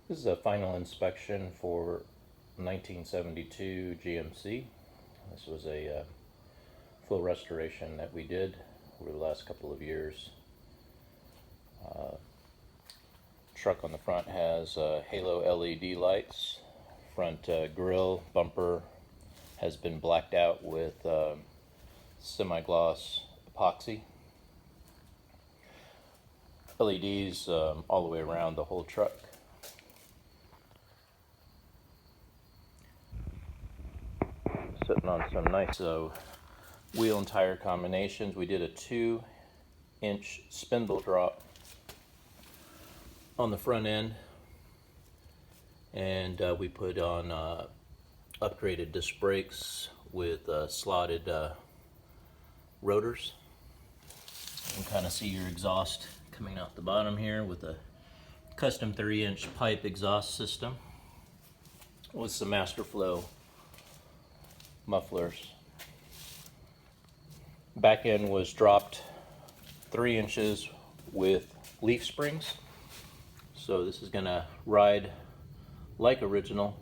This is a final inspection for 1972 GMC. This was a full restoration that we did over the last couple of years. Truck on the front has halo LED lights. Front grille bumper has been blacked out with semi-gloss epoxy. LEDs all the way around the whole truck. Sitting on some nice wheel and tire combinations. We did a 2-inch spindle drop on the front end, and we put on upgraded disc brakes with slotted rotors. You can kind of see your exhaust coming out the bottom here with a custom 3-inch pipe exhaust system with some master flow mufflers. Back end was dropped 3 inches with leaf springs. So this is going to ride like original,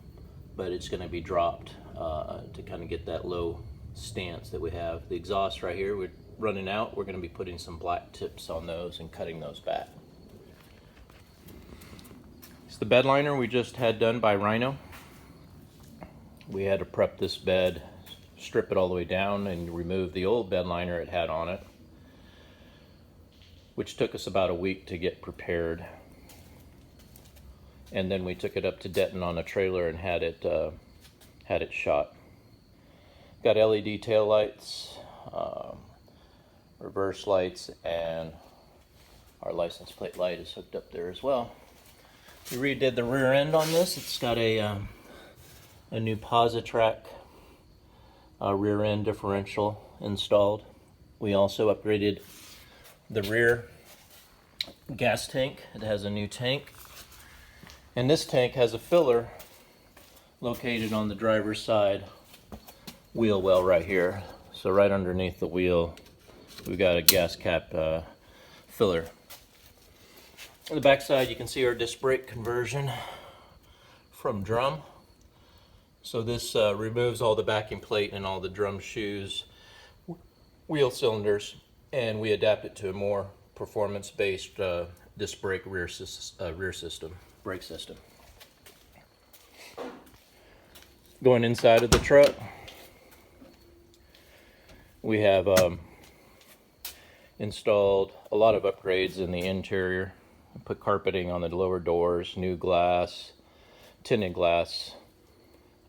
but it's going to be dropped to kind of get that low stance that we have. The exhaust right here, we're running out. We're going to be putting some black tips on those and cutting those back. It's the bed liner we just had done by Rhino. We had to prep this bed, strip it all the way down, and remove the old bed liner it had on it, which took us about a week to get prepared. And then we took it up to Denton on a trailer and had it shot. Got LED tail lights, reverse lights, and our license plate light is hooked up there as well. We redid the rear end on this. It's got a new Positrack rear end differential installed. We also upgraded the rear gas tank. It has a new tank. And this tank has a filler located on the driver's side wheel well right here. So right underneath the wheel, we've got a gas cap filler. On the back side, you can see our disc brake conversion from drum. So this removes all the backing plate and all the drum shoes, wheel cylinders, and we adapt it to a more performance-based disc brake brake system. Going inside of the truck, we have installed a lot of upgrades in the interior. Put carpeting on the lower doors, new glass, tinted glass.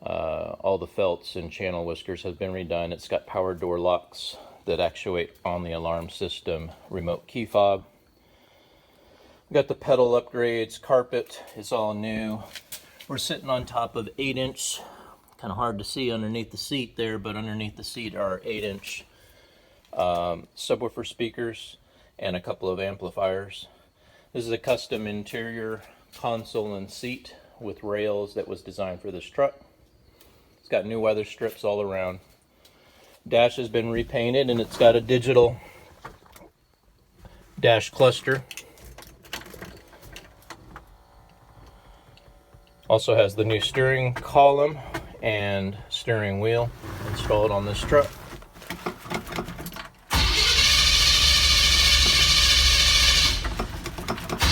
All the felts and channel whiskers have been redone. It's got power door locks that actuate on the alarm system, remote key fob. We've got the pedal upgrades, carpet is all new. We're sitting on top of 8-inch, kind of hard to see underneath the seat there, but underneath the seat are 8-inch subwoofer speakers and a couple of amplifiers. This is a custom interior console and seat with rails that was designed for this truck. It's got new weather strips all around. Dash has been repainted and it's got a digital dash cluster. Also has the new steering column and steering wheel installed on this truck.